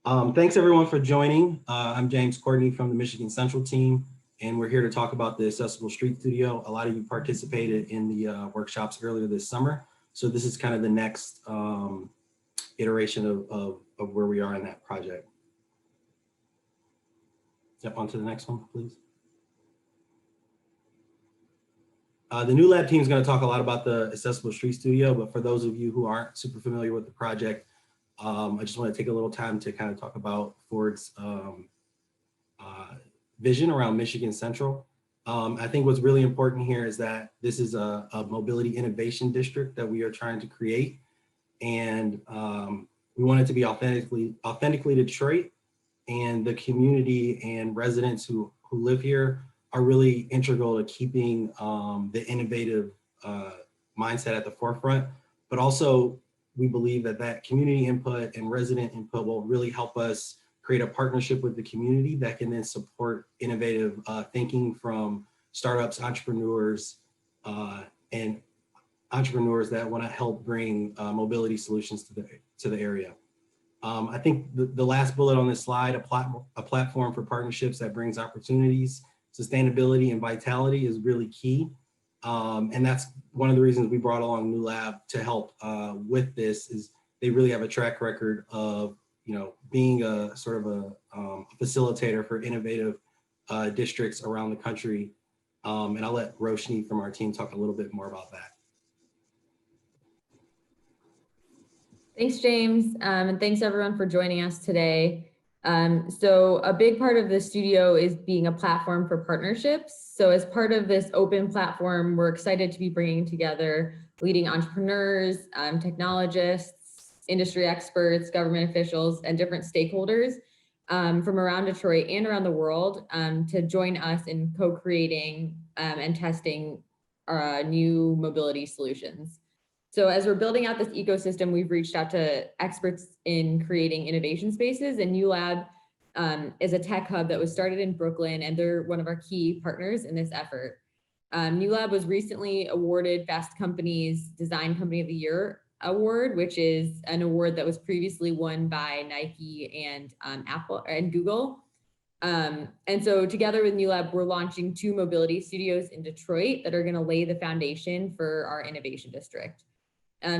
Thanks everyone for joining. I'm James Courtney from the Michigan Central team, and we're here to talk about the Accessible Street Studio. A lot of you participated in the workshops earlier this summer. So this is kind of the next iteration of where we are in that project. Step on to the next one, please. The Newlab team is going to talk a lot about the Accessible Street Studio, but for those of you who aren't super familiar with the project, I just want to take a little time to kind of talk about Ford's vision around Michigan Central. I think what's really important here is that this is a mobility innovation district that we are trying to create. And we want it to be authentically Detroit, and the community and residents who live here are really integral to keeping the innovative mindset at the forefront, but also we believe that community input and resident input will really help us create a partnership with the community that can then support innovative thinking from startups, entrepreneurs, and entrepreneurs that want to help bring mobility solutions to the area. I think the last bullet on this slide, a platform for partnerships that brings opportunities, sustainability, and vitality is really key. And that's one of the reasons we brought along Newlab to help with this. Is they really have a track record of being a sort of a facilitator for innovative districts around the country. And I'll let Roshni from our team talk a little bit more about that. Thanks, James, and thanks everyone for joining us today. So a big part of the studio is being a platform for partnerships. So as part of this open platform, we're excited to be bringing together leading entrepreneurs, technologists, industry experts, government officials, and different stakeholders from around Detroit and around the world to join us in co-creating and testing new mobility solutions. So as we're building out this ecosystem, we've reached out to experts in creating innovation spaces, and Newlab is a tech hub that was started in Brooklyn, and they're one of our key partners in this effort. Newlab was recently awarded Fast Company's Design Company of the Year award, which is an award that was previously won by Nike and Apple and Google. And so together with Newlab, we're launching 2 mobility studios in Detroit that are going to lay the foundation for our innovation district.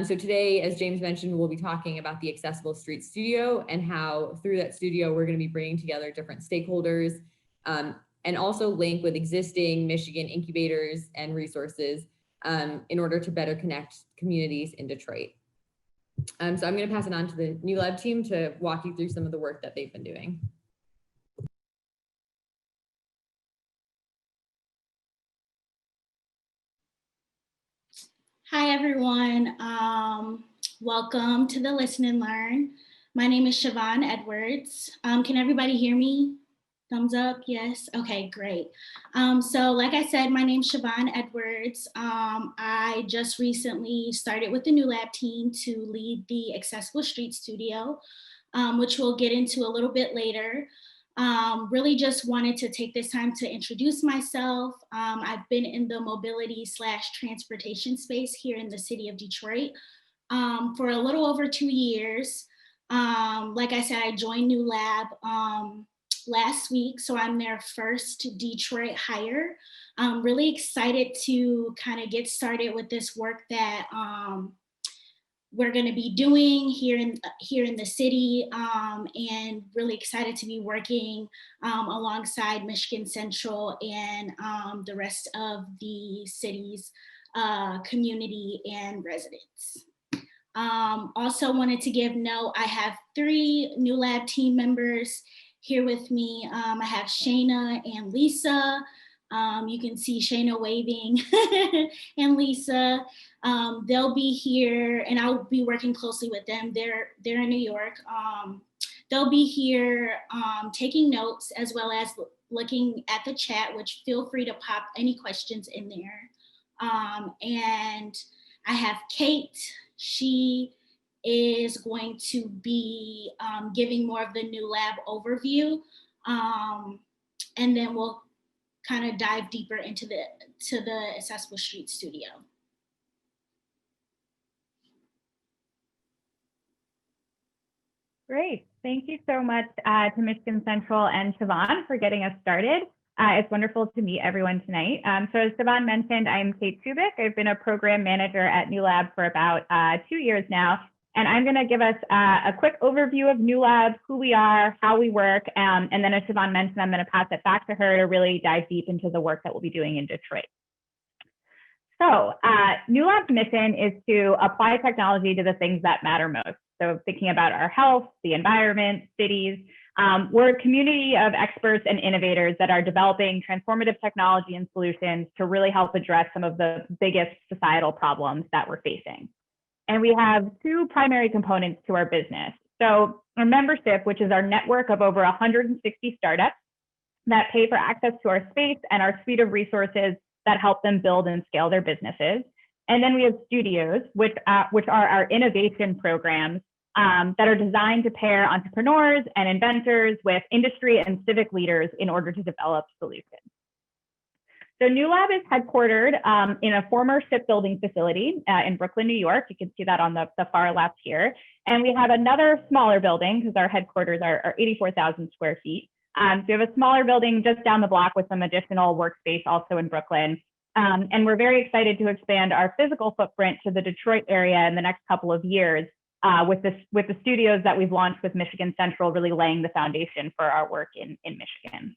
So today, as James mentioned, we'll be talking about the Accessible Street Studio and how through that studio, we're going to be bringing together different stakeholders and also link with existing Michigan incubators and resources in order to better connect communities in Detroit. So I'm going to pass it on to the Newlab team to walk you through some of the work that they've been doing. Hi, everyone. Welcome to the Listen and Learn. My name is Siobhan Edwards. Can everybody hear me? Thumbs up, yes? Okay, great. So like I said, my name is Siobhan Edwards. I just recently started with the Newlab team to lead the Accessible Street Studio, which we'll get into a little bit later. Really just wanted to take this time to introduce myself. I've been in the mobility/transportation space here in the city of Detroit for a little over 2 years. Like I said, I joined Newlab last week, so I'm their first Detroit hire. I'm really excited to kind of get started with this work that we're going to be doing here in the city, and really excited to be working alongside Michigan Central and the rest of the city's community and residents. Also wanted to give note, I have 3 Newlab team members here with me. I have Shayna and Lisa. You can see Shayna waving and Lisa. They'll be here and I'll be working closely with them. They're in New York. They'll be here taking notes as well as looking at the chat, which feel free to pop any questions in there. And I have Kate. She is going to be giving more of the Newlab overview. And then we'll kind of dive deeper into the Accessible Street Studio. Great, Thank you so much to Michigan Central and Siobhan for getting us started. It's wonderful to meet everyone tonight. So as Siobhan mentioned, I'm Kate Tubik. I've been a program manager at Newlab for about 2 years now. And I'm going to give us a quick overview of Newlab, who we are, how we work. And then as Siobhan mentioned, I'm going to pass it back to her to really dive deep into the work that we'll be doing in Detroit. So Newlab's mission is to apply technology to the things that matter most. So thinking about our health, the environment, cities. We're a community of experts and innovators that are developing transformative technology and solutions to really help address some of the biggest societal problems that we're facing. And we have two primary components to our business. So our membership, which is our network of over 160 startups that pay for access to our space and our suite of resources that help them build and scale their businesses. And then we have studios, which are our innovation programs that are designed to pair entrepreneurs and inventors with industry and civic leaders in order to develop solutions. So Newlab is headquartered in a former shipbuilding facility in Brooklyn, New York. You can see that on the far left here. And we have another smaller building because our headquarters are 84,000 square feet. So we have a smaller building just down the block with some additional workspace also in Brooklyn. And we're very excited to expand our physical footprint to the Detroit area in the next couple of years with the studios that we've launched with Michigan Central, really laying the foundation for our work in Michigan.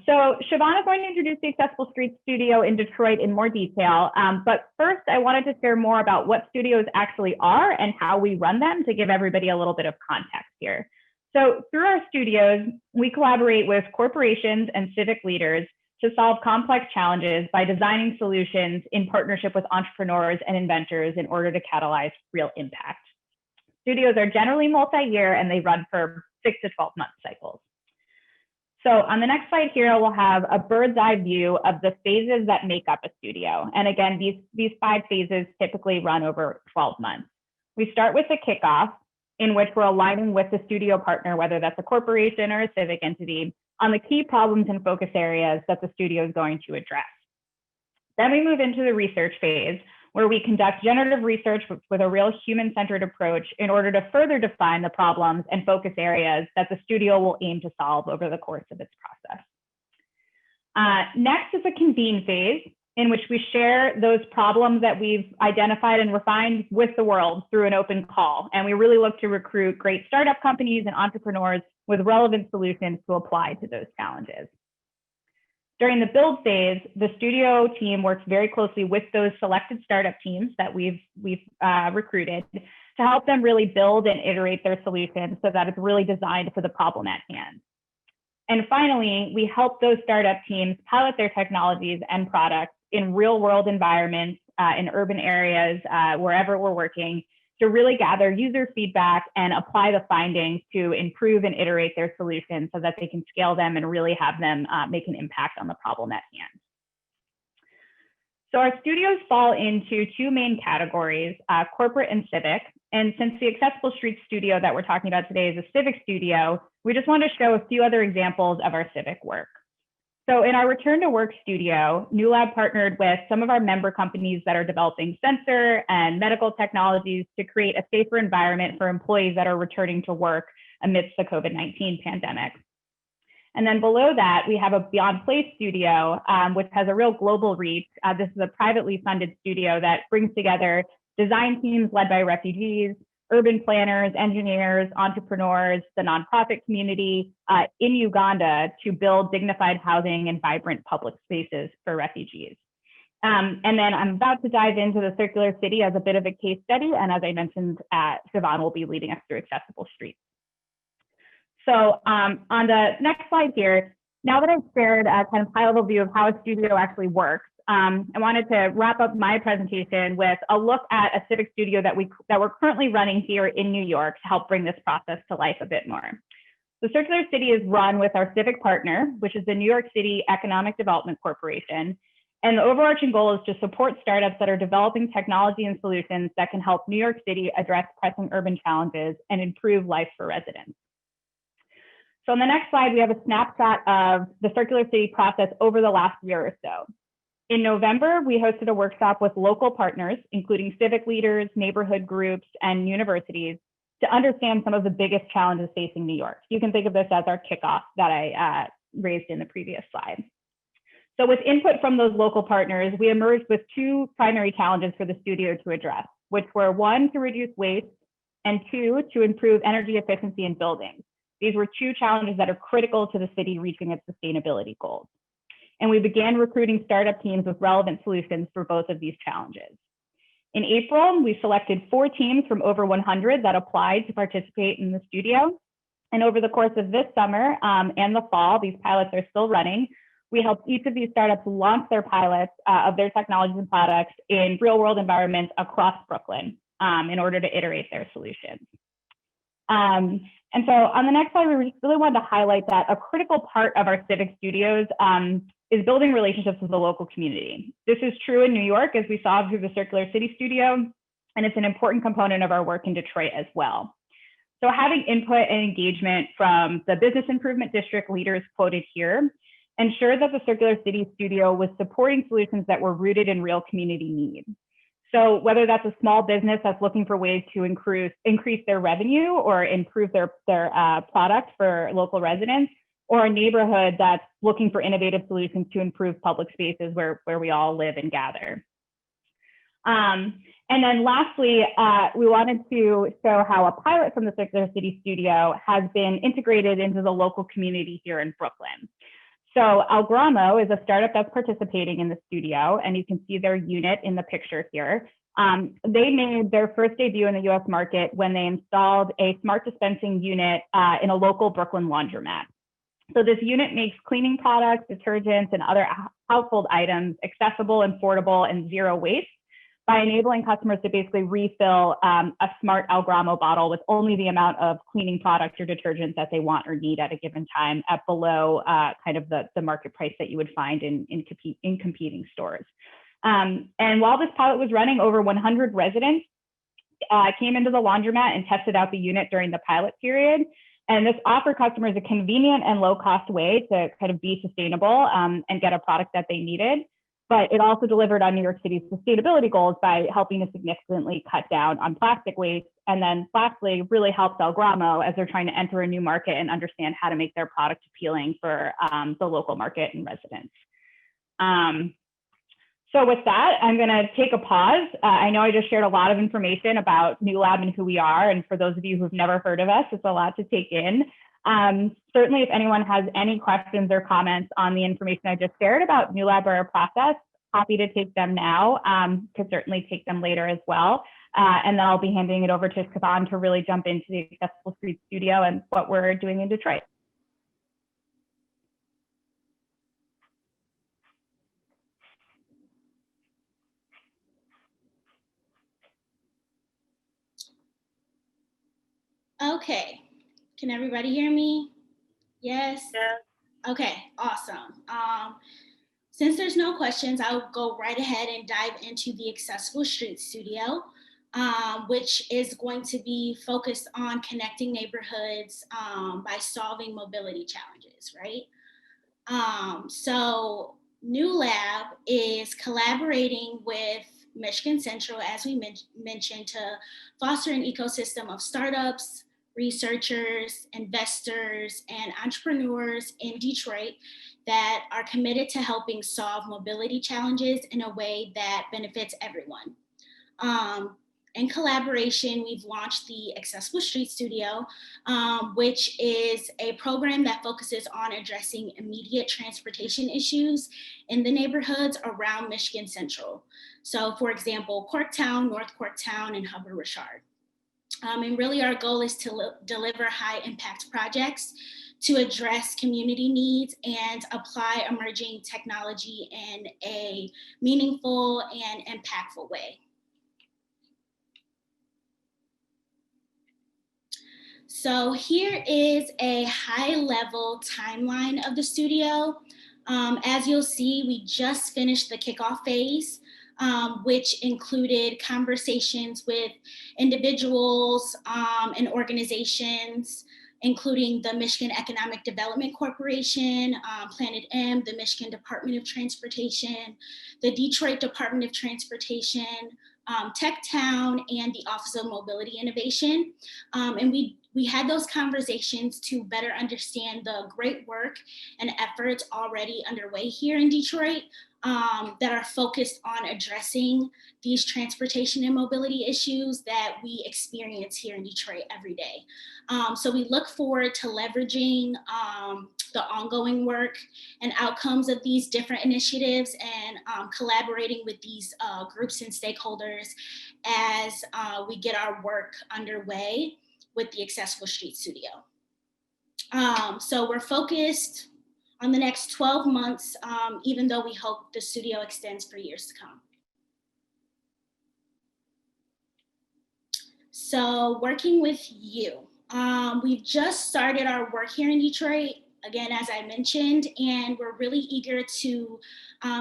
So Siobhan is going to introduce the Accessible Streets Studio in Detroit in more detail. But first, I wanted to share more about what studios actually are and how we run them to give everybody a little bit of context here. So through our studios, we collaborate with corporations and civic leaders to solve complex challenges by designing solutions in partnership with entrepreneurs and inventors in order to catalyze real impact. Studios are generally multi-year and they run for 6 to 12 month cycles. So on the next slide here, we'll have a bird's eye view of the phases that make up a studio. And again, these 5 phases typically run over 12 months. We start with the kickoff, in which we're aligning with the studio partner, whether that's a corporation or a civic entity, on the key problems and focus areas that the studio is going to address. Then we move into the research phase, where we conduct generative research with a real human-centered approach in order to further define the problems and focus areas that the studio will aim to solve over the course of its process. Next is the convene phase, in which we share those problems that we've identified and refined with the world through an open call. And we really look to recruit great startup companies and entrepreneurs with relevant solutions to apply to those challenges. During the build phase, the studio team works very closely with those selected startup teams that we've recruited to help them really build and iterate their solutions so that it's really designed for the problem at hand. And finally, we help those startup teams pilot their technologies and products in real world environments, in urban areas, wherever we're working, to really gather user feedback and apply the findings to improve and iterate their solutions so that they can scale them and really have them make an impact on the problem at hand. So our studios fall into 2 main categories, corporate and civic. And since the Accessible Streets Studio that we're talking about today is a civic studio, we just want to show a few other examples of our civic work. So in our Return to Work studio, Newlab partnered with some of our member companies that are developing sensor and medical technologies to create a safer environment for employees that are returning to work amidst the COVID-19 pandemic. And then below that, we have a Beyond Place studio, which has a real global reach. This is a privately funded studio that brings together design teams led by refugees, urban planners, engineers, entrepreneurs, the nonprofit community in Uganda to build dignified housing and vibrant public spaces for refugees. And then I'm about to dive into the Circular City as a bit of a case study. And as I mentioned, Siobhan will be leading us through Accessible Streets. So on the next slide here, now that I've shared a kind of high-level view of how a studio actually works, I wanted to wrap up my presentation with a look at a civic studio that we're currently running here in New York to help bring this process to life a bit more. The Circular City is run with our civic partner, which is the New York City Economic Development Corporation. And the overarching goal is to support startups that are developing technology and solutions that can help New York City address pressing urban challenges and improve life for residents. So on the next slide, we have a snapshot of the Circular City process over the last year or so. In November, we hosted a workshop with local partners, including civic leaders, neighborhood groups, and universities, to understand some of the biggest challenges facing New York. You can think of this as our kickoff that I raised in the previous slide. So with input from those local partners, we emerged with two primary challenges for the studio to address, which were one, to reduce waste, and two, to improve energy efficiency in buildings. These were two challenges that are critical to the city reaching its sustainability goals. And we began recruiting startup teams with relevant solutions for both of these challenges. In April, we selected 4 teams from over 100 that applied to participate in the studio. And over the course of this summer and the fall, these pilots are still running. We helped each of these startups launch their pilots of their technologies and products in real world environments across Brooklyn in order to iterate their solutions. And so on the next slide, we really wanted to highlight that a critical part of our civic studios is building relationships with the local community. This is true in New York, as we saw through the Circular City Studio, and it's an important component of our work in Detroit as well. So having input and engagement from the business improvement district leaders quoted here ensured that the Circular City Studio was supporting solutions that were rooted in real community needs. So whether that's a small business that's looking for ways to increase their revenue or improve their product for local residents, or a neighborhood that's looking for innovative solutions to improve public spaces where we all live and gather. And then lastly, we wanted to show how a pilot from the Circular City Studio has been integrated into the local community here in Brooklyn. So Algramo is a startup that's participating in the studio, and you can see their unit in the picture here. They made their first debut in the US market when they installed a smart dispensing unit in a local Brooklyn laundromat. So this unit makes cleaning products, detergents, and other household items accessible, affordable, and zero waste by enabling customers to basically refill a smart Algramo bottle with only the amount of cleaning products or detergents that they want or need at a given time at below kind of the market price that you would find in competing stores. And while this pilot was running, over 100 residents came into the laundromat and tested out the unit during the pilot period. And this offered customers a convenient and low-cost way to kind of be sustainable and get a product that they needed. But it also delivered on New York City's sustainability goals by helping to significantly cut down on plastic waste. And then lastly, really helps Algramo as they're trying to enter a new market and understand how to make their product appealing for the local market and residents. So with that, I'm going to take a pause. I know I just shared a lot of information about Newlab and who we are. And for those of you who've never heard of us, it's a lot to take in. Certainly, if anyone has any questions or comments on the information I just shared about Newlab or our process, happy to take them now. Could certainly take them later as well. And then I'll be handing it over to Siobhan to really jump into the Accessible Streets Studio and what we're doing in Detroit. Okay, can everybody hear me? Yes? Yeah. Okay, awesome. Since there's no questions, I'll go right ahead and dive into the Accessible Streets Studio, which is going to be focused on connecting neighborhoods by solving mobility challenges, right? So Newlab is collaborating with Michigan Central, as we mentioned, to foster an ecosystem of startups, researchers, investors, and entrepreneurs in Detroit that are committed to helping solve mobility challenges in a way that benefits everyone. In collaboration, we've launched the Accessible Street Studio, which is a program that focuses on addressing immediate transportation issues in the neighborhoods around Michigan Central. So for example, Corktown, North Corktown, and Hubbard Richard. And really our goal is to deliver high impact projects to address community needs and apply emerging technology in a meaningful and impactful way. So here is a high level timeline of the studio. As you'll see, we just finished the kickoff phase, which included conversations with individuals and organizations, including the Michigan Economic Development Corporation, Planet M, the Michigan Department of Transportation, the Detroit Department of Transportation, Tech Town, and the Office of Mobility Innovation. And we had those conversations to better understand the great work and efforts already underway here in Detroit that are focused on addressing these transportation and mobility issues that we experience here in Detroit every day. So we look forward to leveraging the ongoing work and outcomes of these different initiatives and collaborating with these groups and stakeholders as we get our work underway with the Accessible Street Studio. So we're focused on the next 12 months, even though we hope the studio extends for years to come. So working with you. We've just started our work here in Detroit, again, as I mentioned, and we're really eager to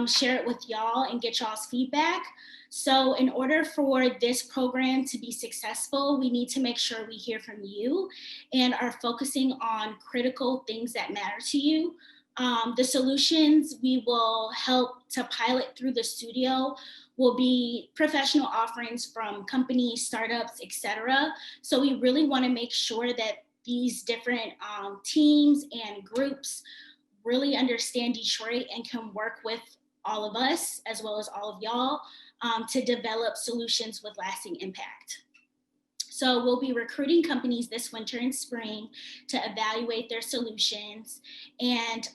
share it with y'all and get y'all's feedback. So in order for this program to be successful, we need to make sure we hear from you and are focusing on critical things that matter to you. The solutions we will help to pilot through the studio will be professional offerings from companies, startups, etc. So we really want to make sure that these different teams and groups really understand Detroit and can work with all of us, as well as all of y'all, to develop solutions with lasting impact. So we'll be recruiting companies this winter and spring to evaluate their solutions, and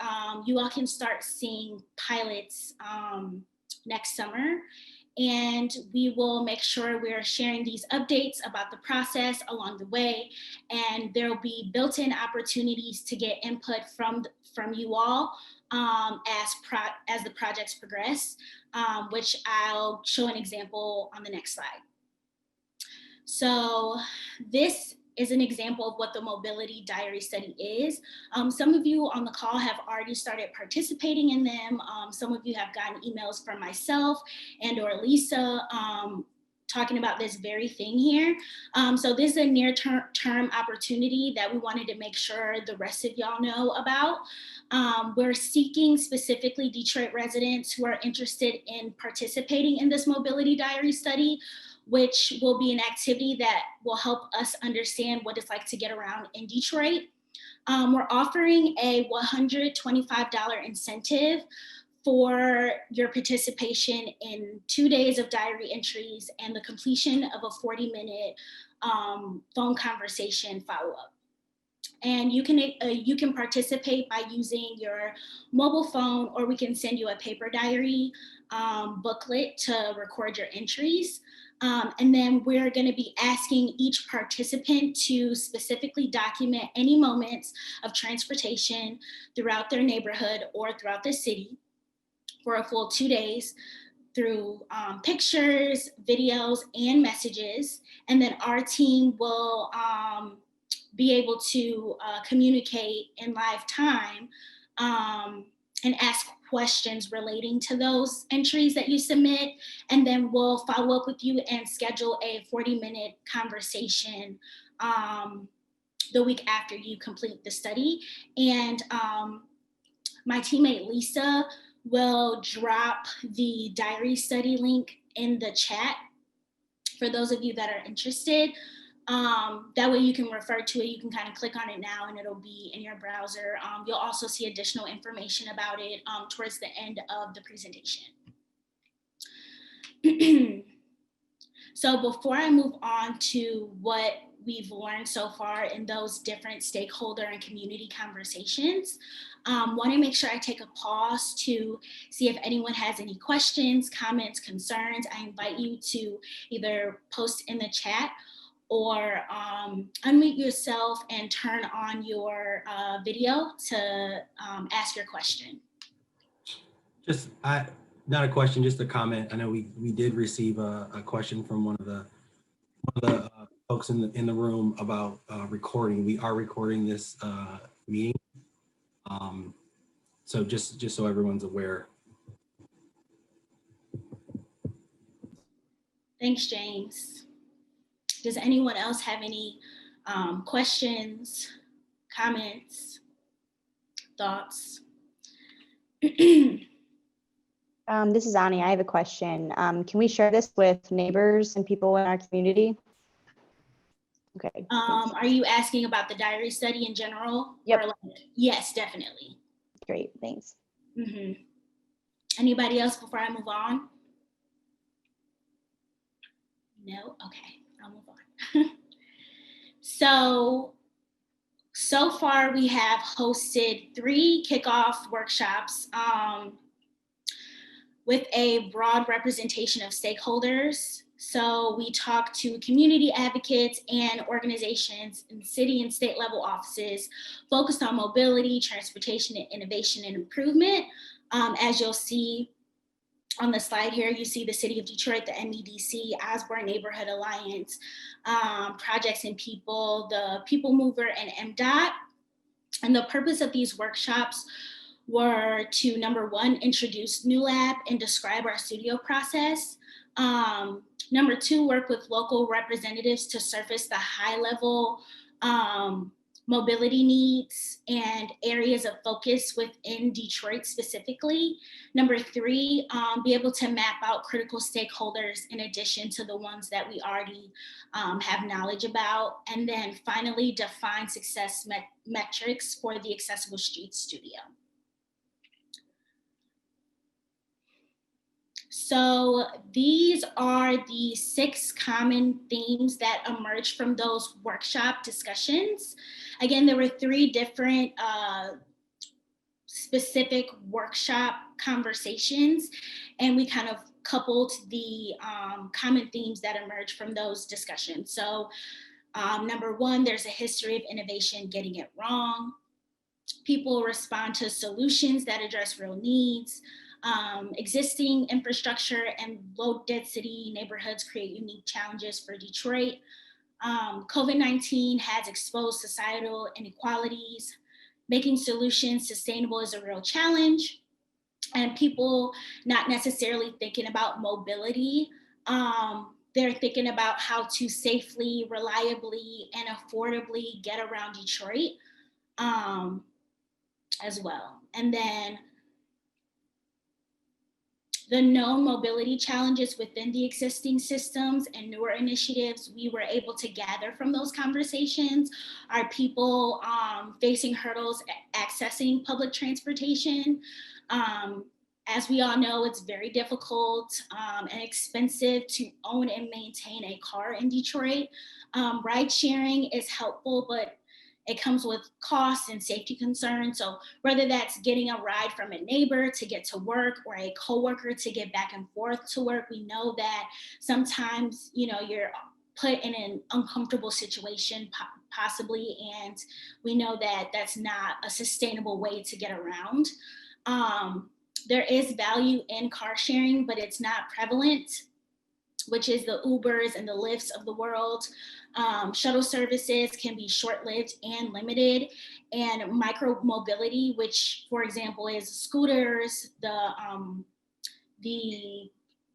you all can start seeing pilots next summer. And we will make sure we're sharing these updates about the process along the way. And there'll be built-in opportunities to get input from you all as the projects progress, which I'll show an example on the next slide. So this is an example of what the mobility diary study is. Some of you on the call have already started participating in them. Some of you have gotten emails from myself and or Lisa talking about this very thing here. So this is a near-term opportunity that we wanted to make sure the rest of y'all know about. We're seeking specifically Detroit residents who are interested in participating in this mobility diary study, which will be an activity that will help us understand what it's like to get around in Detroit. We're offering a $125 incentive for your participation in 2 days of diary entries and the completion of a 40-minute phone conversation follow-up. And you can participate by using your mobile phone, or we can send you a paper diary booklet to record your entries. And then we're going to be asking each participant to specifically document any moments of transportation throughout their neighborhood or throughout the city for a full 2 days through pictures, videos, and messages. And then our team will be able to communicate in live time and ask questions relating to those entries that you submit. And then we'll follow up with you and schedule a 40-minute conversation the week after you complete the study. And my teammate Lisa will drop the diary study link in the chat for those of you that are interested. That way you can refer to it. You can kind of click on it now and it'll be in your browser. You'll also see additional information about it towards the end of the presentation. So before I move on to what we've learned so far in those different stakeholder and community conversations, want to make sure I take a pause to see if anyone has any questions, comments, concerns. I invite you to either post in the chat or unmute yourself and turn on your video to ask your question. Not a question, just a comment. I know we did receive a question from one of the folks in the room about recording. We are recording this meeting, so just so everyone's aware. Thanks, James. Does anyone else have any questions, comments, thoughts? This is Ani. I have a question. Can we share this with neighbors and people in our community? Okay. thanks. Are you asking about the diary study in general? Yep. Or yes, definitely. Great, thanks. Anybody else before I move on? No? Okay, I'll move on. So far we have hosted 3 kickoff workshops with a broad representation of stakeholders. So we talked to community advocates and organizations in city and state level offices focused on mobility, transportation, and innovation and improvement. As you'll see on the slide here, you see the City of Detroit, the MEDC, Osborne Neighborhood Alliance, Projects and People, the People Mover, and MDOT. And the purpose of these workshops were to, number 1, introduce Newlab and describe our studio process. Number 2, work with local representatives to surface the high-level mobility needs and areas of focus within Detroit specifically. Number 3, be able to map out critical stakeholders in addition to the ones that we already have knowledge about. And then finally, define success metrics for the Accessible Streets Studio. So these are the 6 common themes that emerged from those workshop discussions. Again, there were 3 different specific workshop conversations, and we kind of coupled the common themes that emerged from those discussions. So number 1, there's a history of innovation getting it wrong. People respond to solutions that address real needs. Existing infrastructure and low density neighborhoods create unique challenges for Detroit. COVID-19 has exposed societal inequalities. Making solutions sustainable is a real challenge. And people not necessarily thinking about mobility. They're thinking about how to safely, reliably, and affordably get around Detroit as well. And then the known mobility challenges within the existing systems and newer initiatives we were able to gather from those conversations are people facing hurdles accessing public transportation. As we all know, it's very difficult and expensive to own and maintain a car in Detroit. Ride sharing is helpful, but it comes with costs and safety concerns. So whether that's getting a ride from a neighbor to get to work or a coworker to get back and forth to work, we know that sometimes, you're put in an uncomfortable situation possibly, and we know that that's not a sustainable way to get around. There is value in car sharing, but it's not prevalent, which is the Ubers and the Lyfts of the world. Shuttle services can be short-lived and limited, and micro-mobility, which, for example, is scooters, the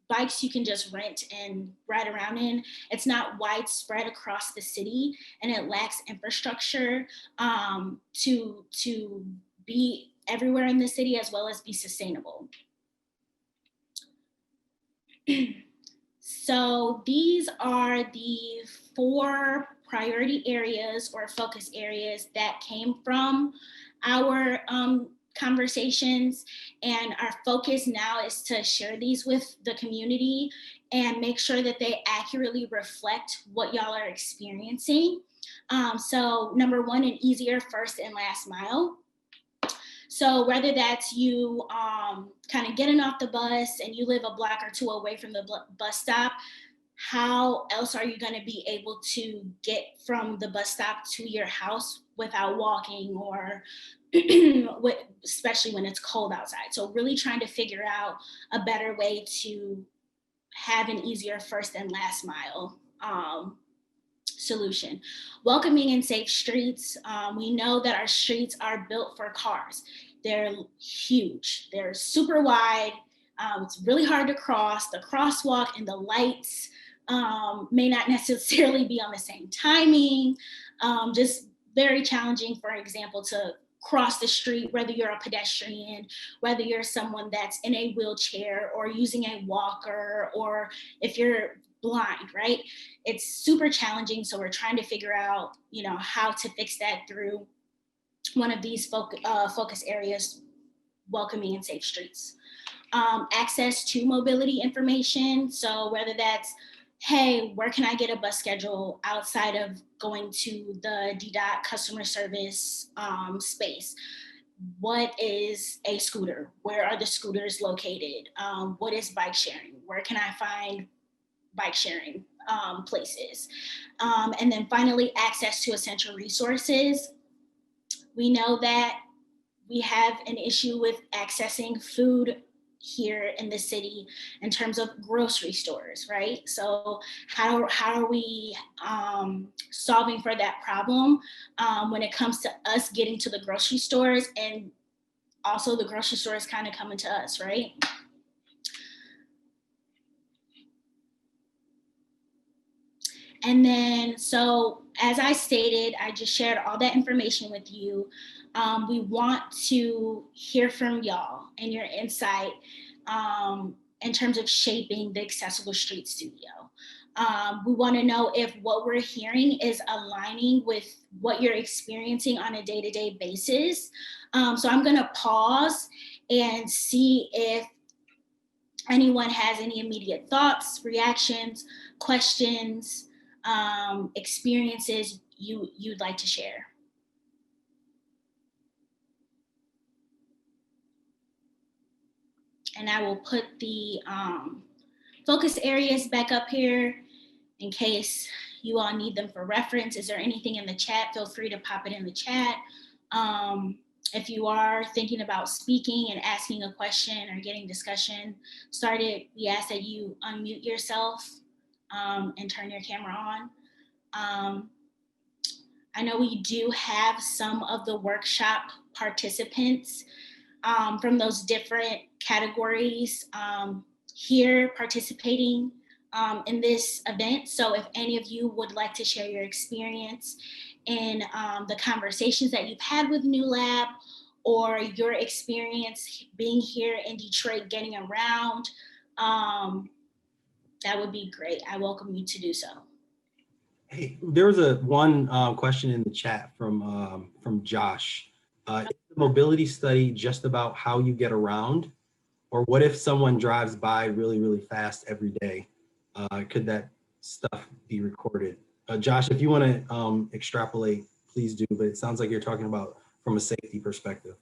bikes you can just rent and ride around in. It's not widespread across the city, and it lacks infrastructure to be everywhere in the city as well as be sustainable. So these are the 4 priority areas or focus areas that came from our conversations, and our focus now is to share these with the community and make sure that they accurately reflect what y'all are experiencing. So number 1, an easier first and last mile. So whether that's you kind of getting off the bus and you live a block or 2 away from the bus stop, how else are you going to be able to get from the bus stop to your house without walking, or especially when it's cold outside? So really trying to figure out a better way to have an easier first and last mile solution. Welcoming and safe streets. We know that our streets are built for cars. They're huge. They're super wide. It's really hard to cross. The crosswalk and the lights may not necessarily be on the same timing. Just very challenging, for example, to cross the street, whether you're a pedestrian, whether you're someone that's in a wheelchair or using a walker, or if you're blind, right? It's super challenging. So we're trying to figure out, how to fix that through one of these focus areas, welcoming and safe streets. Access to mobility information. So whether that's, hey, where can I get a bus schedule outside of going to the DDOT customer service space? What is a scooter? Where are the scooters located? What is bike sharing? Where can I find bike sharing places? And then finally, access to essential resources. We know that we have an issue with accessing food here in the city in terms of grocery stores, right? So how are we solving for that problem when it comes to us getting to the grocery stores, and also the grocery stores kind of coming to us, right? And then, so as I stated, I just shared all that information with you. We want to hear from y'all and your insight in terms of shaping the Accessible Street Studio. We want to know if what we're hearing is aligning with what you're experiencing on a day-to-day basis. So I'm going to pause and see if anyone has any immediate thoughts, reactions, questions, experiences you'd like to share. And I will put the focus areas back up here in case you all need them for reference. Is there anything in the chat? Feel free to pop it in the chat. If you are thinking about speaking and asking a question or getting discussion started, we ask that you unmute yourself and turn your camera on. I know we do have some of the workshop participants from those different categories here participating in this event. So if any of you would like to share your experience in the conversations that you've had with Newlab, or your experience being here in Detroit, getting around, that would be great. I welcome you to do so. Hey, there was one question in the chat from Josh. Is the mobility study just about how you get around, or what if someone drives by really, really fast every day? Could that stuff be recorded? Josh, if you want to extrapolate, please do, but it sounds like you're talking about from a safety perspective.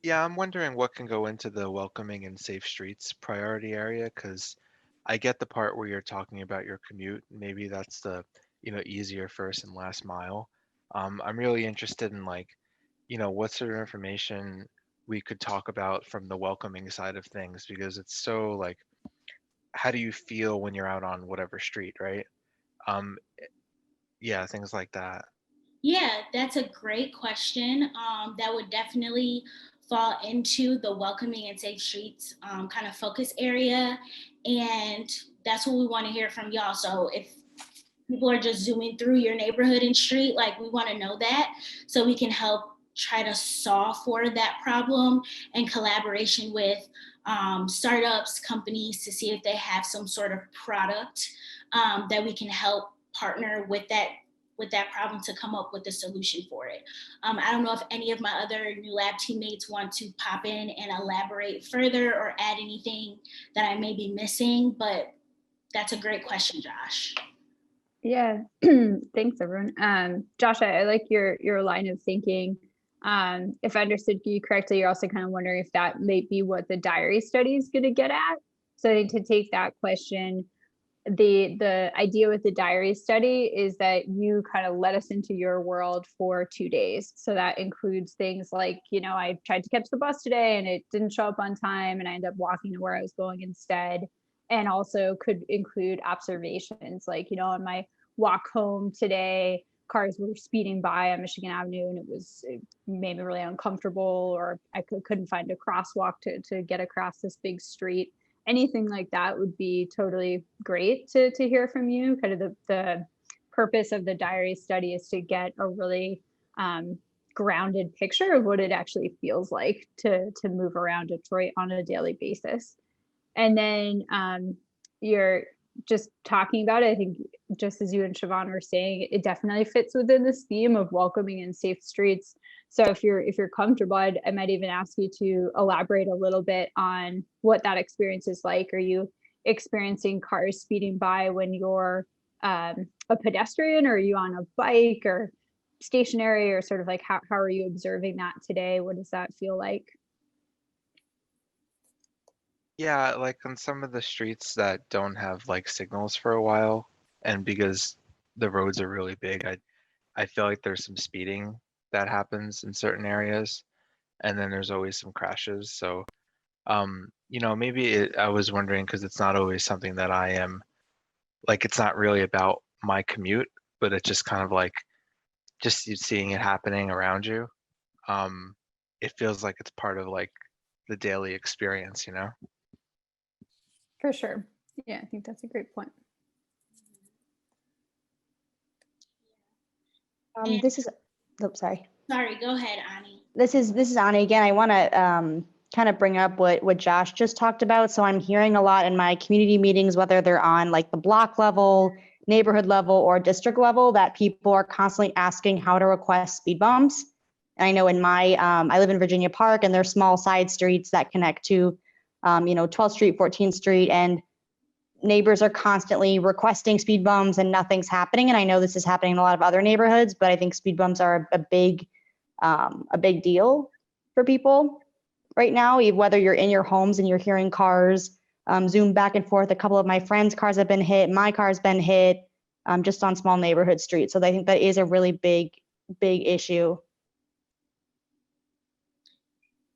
Yeah, I'm wondering what can go into the welcoming and safe streets priority area, because I get the part where you're talking about your commute. Maybe that's the, easier first and last mile. I'm really interested in what sort of information we could talk about from the welcoming side of things, because it's so how do you feel when you're out on whatever street, right? Yeah, things like that. Yeah, that's a great question. That would definitely fall into the welcoming and safe streets kind of focus area. And that's what we want to hear from y'all. So if people are just zooming through your neighborhood and street, we want to know that so we can help try to solve for that problem in collaboration with startups, companies, to see if they have some sort of product that we can help partner with that problem to come up with a solution for it. I don't know if any of my other Newlab teammates want to pop in and elaborate further or add anything that I may be missing, but that's a great question, Josh. Yeah, thanks everyone. Josh, I like your line of thinking. If I understood you correctly, you're also kind of wondering if that may be what the diary study is going to get at. So to take that question, the idea with the diary study is that you kind of let us into your world for 2 days. So that includes things like, I tried to catch the bus today and it didn't show up on time and I ended up walking to where I was going instead. And also could include observations like, on my walk home today, cars were speeding by on Michigan Avenue and it made me really uncomfortable, or I couldn't find a crosswalk to get across this big street. Anything like that would be totally great to hear from you. Kind of the purpose of the diary study is to get a really grounded picture of what it actually feels like to move around Detroit on a daily basis. And then you're just talking about it, I think just as you and Siobhan were saying, it definitely fits within this theme of welcoming and safe streets. So if you're comfortable, I might even ask you to elaborate a little bit on what that experience is like. Are you experiencing cars speeding by when you're a pedestrian, or are you on a bike or stationary, or sort of like how are you observing that today? What does that feel like? Yeah, like on some of the streets that don't have like signals for a while, and because the roads are really big, I feel like there's some speeding that happens in certain areas, and then there's always some crashes. So, maybe I was wondering because it's not always something that I am like, it's not really about my commute, but it's just kind of like just you seeing it happening around you. It feels like it's part of like the daily experience, you know? For sure. Yeah, I think that's a great point. This is, oh, sorry. Sorry, go ahead, Ani. This is Ani again. I want to kind of bring up what Josh just talked about. So I'm hearing a lot in my community meetings, whether they're on like the block level, neighborhood level, or district level, that people are constantly asking how to request speed bumps. And I know in my, I live in Virginia Park, and there's small side streets that connect to, 12th Street, 14th Street, and neighbors are constantly requesting speed bumps and nothing's happening. And I know this is happening in a lot of other neighborhoods, but I think speed bumps are a big deal for people right now, whether you're in your homes and you're hearing cars zoom back and forth. A couple of my friends' cars have been hit. My car's been hit just on small neighborhood streets. So I think that is a really big issue.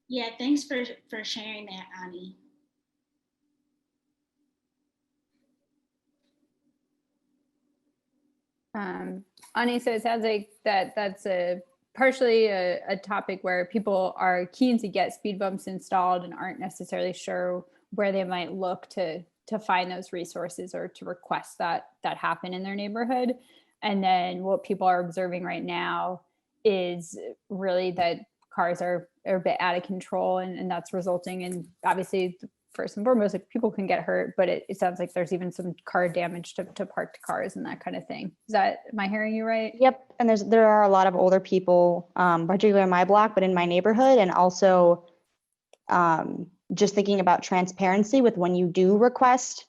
Yeah, thanks for sharing that, Ani. Ani, so it sounds like that's partially a topic where people are keen to get speed bumps installed and aren't necessarily sure where they might look to find those resources or to request that happen in their neighborhood. And then what people are observing right now is really that cars are a bit out of control, and that's resulting in, obviously, first and foremost, like, people can get hurt, but it sounds like there's even some car damage to parked cars and that kind of thing. Am I hearing you right? Yep. And there are a lot of older people, particularly in my block, but in my neighborhood, and also just thinking about transparency with when you do request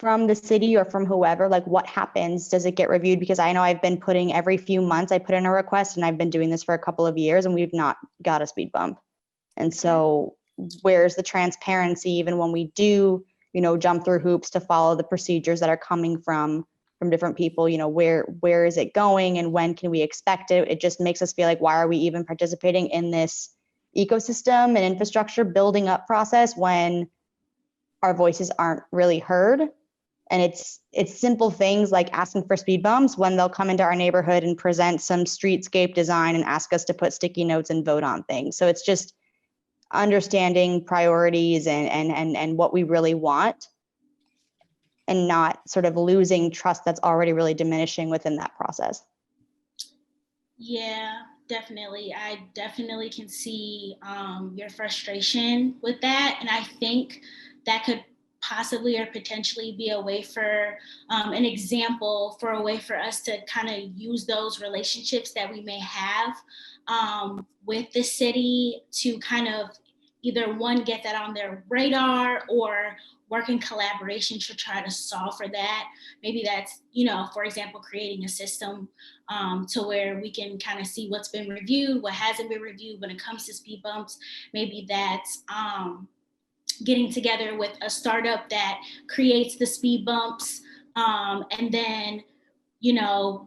from the city or from whoever, like what happens? Does it get reviewed? Because I know I've been putting, every few months I put in a request, and I've been doing this for a couple of years, and we've not got a speed bump. And so where's the transparency, even when we do, jump through hoops to follow the procedures that are coming from different people, where is it going and when can we expect it? It just makes us feel like, why are we even participating in this ecosystem and infrastructure building up process when our voices aren't really heard? And it's simple things like asking for speed bumps when they'll come into our neighborhood and present some streetscape design and ask us to put sticky notes and vote on things. So it's just understanding priorities and what we really want, and not sort of losing trust that's already really diminishing within that process. Yeah, definitely. I definitely can see your frustration with that. And I think that could possibly or potentially be a way for an example for a way for us to kind of use those relationships that we may have with the city to kind of either one, get that on their radar, or work in collaboration to try to solve for that. Maybe that's, for example, creating a system to where we can kind of see what's been reviewed, what hasn't been reviewed when it comes to speed bumps. Maybe that's getting together with a startup that creates the speed bumps, and then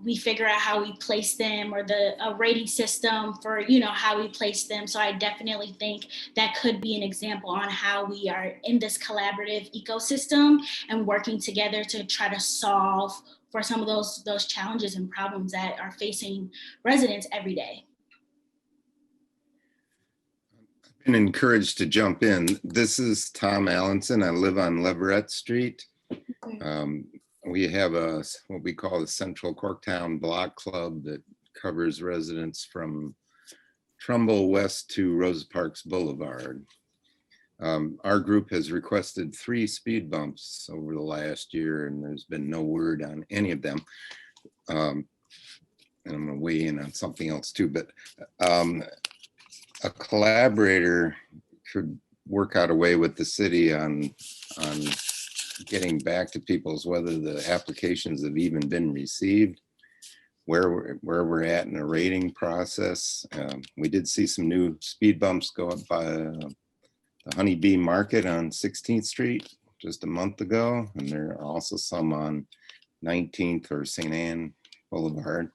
we figure out how we place them, or a rating system for how we place them. So I definitely think that could be an example on how we are in this collaborative ecosystem and working together to try to solve for some of those challenges and problems that are facing residents every day. I've been encouraged to jump in. This is Tom Allenson. I live on Leverett Street. We have what we call the Central Corktown Block Club that covers residents from Trumbull west to Rosa Parks Boulevard. Our group has requested 3 speed bumps over the last year, and there's been no word on any of them. And I'm going to weigh in on something else too, but a collaborator could work out a way with the city on getting back to people's whether the applications have even been received, where we're at in the rating process. We did see some new speed bumps go up by the Honeybee Market on 16th Street just a month ago, and there are also some on 19th or St. Anne Boulevard.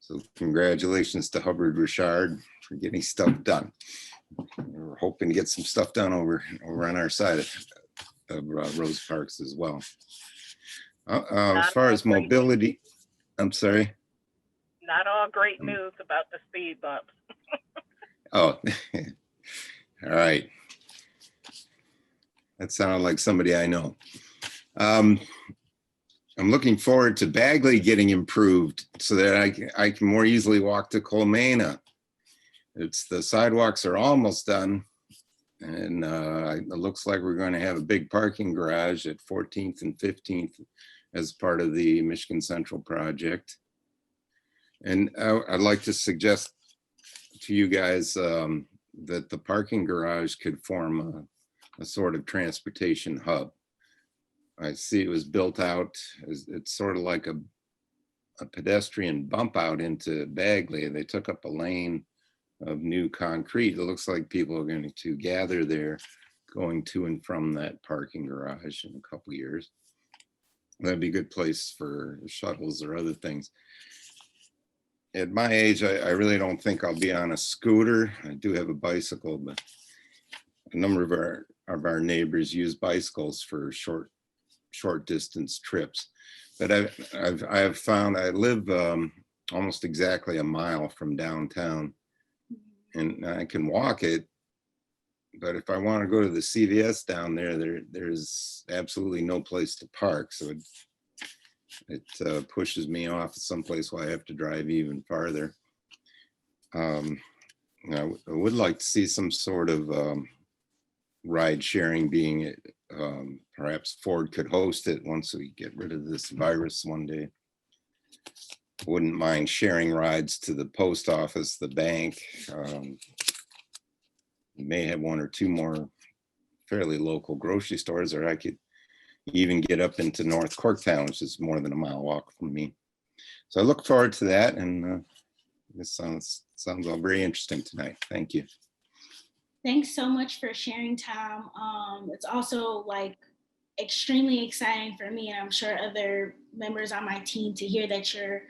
So congratulations to Hubbard Richard for getting stuff done. We're hoping to get some stuff done over on our side of Rose Parks as well. As far as mobility, I'm sorry. Not all great news about the speed bumps. Oh, all right. That sounded like somebody I know. I'm looking forward to Bagley getting improved so that I can more easily walk to Colmena. The sidewalks are almost done, and it looks like we're going to have a big parking garage at 14th and 15th as part of the Michigan Central project. And I'd like to suggest to you guys that the parking garage could form a sort of transportation hub. I see it was built out it's sort of like a pedestrian bump out into Bagley. They took up a lane of new concrete. It looks like people are going to gather there going to and from that parking garage in a couple of years. That'd be a good place for shuttles or other things. At my age, I really don't think I'll be on a scooter. I do have a bicycle, but a number of our neighbors use bicycles for short distance trips. But I've found I live almost exactly a mile from downtown, and I can walk it. But if I want to go to the CVS down there's absolutely no place to park. So it pushes me off someplace where I have to drive even farther. I would like to see some sort of ride sharing being, perhaps Ford could host it once we get rid of this virus one day. Wouldn't mind sharing rides to the post office, the bank. You may have 1 or 2 more fairly local grocery stores, or I could even get up into North Corktown, which is more than a mile walk from me. So I look forward to that, and this sounds all very interesting tonight. Thank you. Thanks so much for sharing, Tom. It's also like extremely exciting for me, and I'm sure other members on my team, to hear that you're,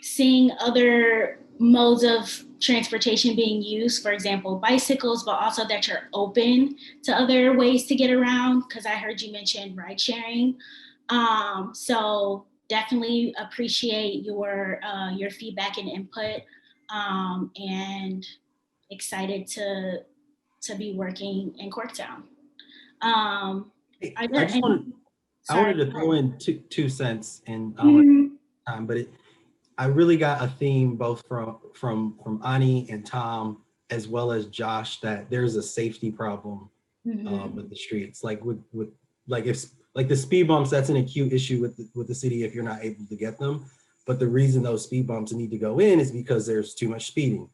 seeing other modes of transportation being used, for example, bicycles, but also that you're open to other ways to get around, because I heard you mention ride sharing. So definitely appreciate your feedback and input, and excited to be working in Corktown. I wanted to throw in two cents, and but I really got a theme both from Ani and Tom, as well as Josh, that there's a safety problem with the streets. Like if the speed bumps, that's an acute issue with the city if you're not able to get them. But the reason those speed bumps need to go in is because there's too much speeding.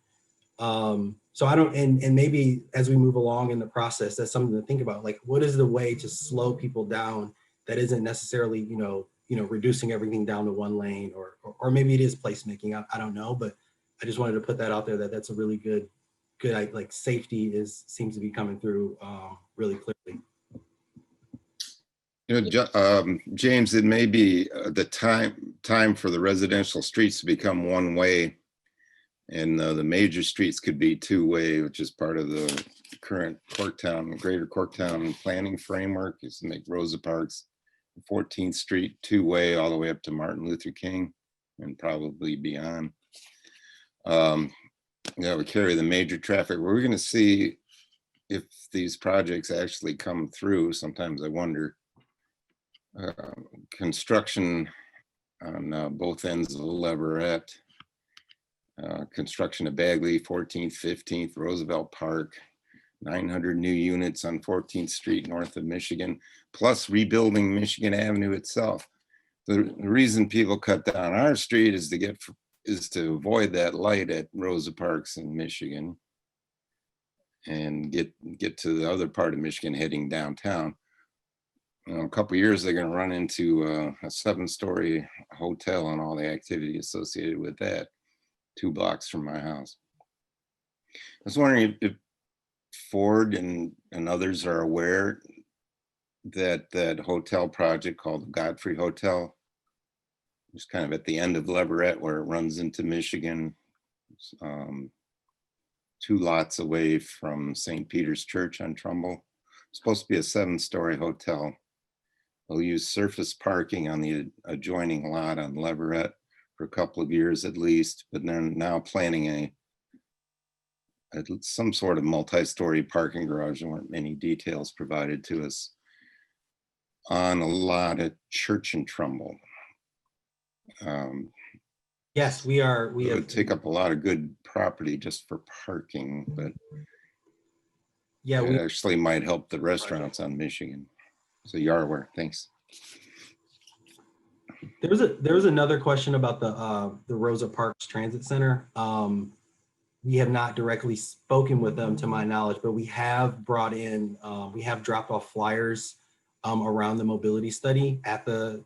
So I don't, and maybe as we move along in the process, that's something to think about. Like, what is the way to slow people down that isn't necessarily, reducing everything down to 1 lane, or maybe it is placemaking. I don't know, but I just wanted to put that out there, that's a really good, like safety seems to be coming through really clearly. James, it may be the time for the residential streets to become 1 way, and the major streets could be 2 way, which is part of the current Greater Corktown planning framework, is to make Rosa Parks 14th Street 2 way all the way up to Martin Luther King and probably beyond. We carry the major traffic. We're going to see if these projects actually come through. Sometimes I wonder. Construction on both ends of the Leverett Construction of Bagley, 14th, 15th, Roosevelt Park, 900 new units on 14th Street north of Michigan, plus rebuilding Michigan Avenue itself. The reason people cut down our street is to avoid that light at Rosa Parks in Michigan and get to the other part of Michigan heading downtown. A couple of years, they're going to run into a 7-story hotel and all the activity associated with that, 2 blocks from my house. I was wondering if Ford and others are aware that that hotel project called the Godfrey Hotel is kind of at the end of Leverett where it runs into Michigan, 2 lots away from St. Peter's Church on Trumbull. It's supposed to be a 7-story hotel. They'll use surface parking on the adjoining lot on Leverett for a couple of years at least, but they're now planning some sort of multi-story parking garage. There weren't many details provided to us on a lot at Church and Trumbull. Yes, we are. It would take up a lot of good property just for parking, but Yeah, it actually might help the restaurants on Michigan. So you are aware. Thanks. There was another question about the Rosa Parks Transit Center. We have not directly spoken with them to my knowledge, but we have brought in, we have dropped off flyers around the mobility study at the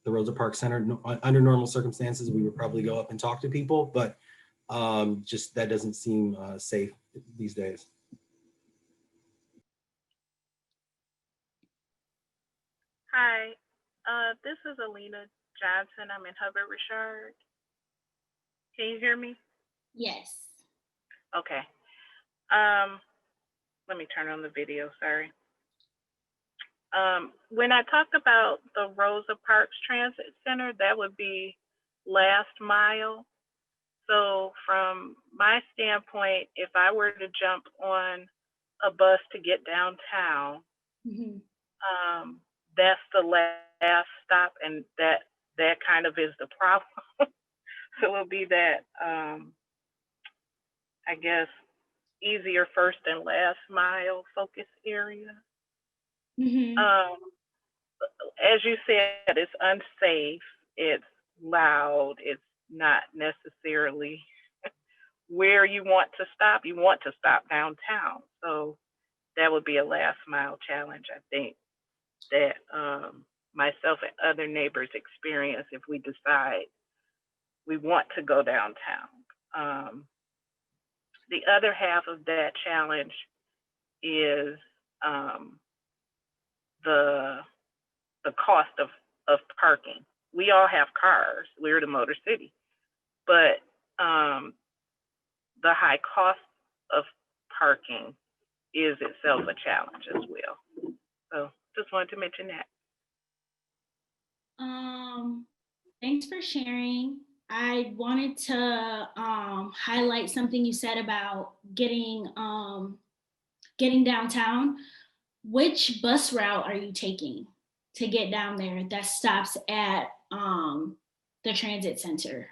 Rosa Parks Center. Under normal circumstances, we would probably go up and talk to people, but just that doesn't seem safe these days. Hi, this is Alina Johnson. I'm in Hubbard Richard. Can you hear me? Yes. Okay. Let me turn on the video, sorry. When I talked about the Rosa Parks Transit Center, that would be last mile. So from my standpoint, if I were to jump on a bus to get downtown, that's the last stop, and that kind of is the problem. So it'll be that, I guess, easier first and last mile focus area. As you said, it's unsafe, it's loud, it's not necessarily where you want to stop. You want to stop downtown. So that would be a last mile challenge, I think, that myself and other neighbors experience if we decide we want to go downtown. The other half of that challenge is the cost of parking. We all have cars. We're the Motor City, but the high cost of parking is itself a challenge as well. So just wanted to mention that. Thanks for sharing. I wanted to highlight something you said about getting downtown. Which bus route are you taking to get down there that stops at the transit center?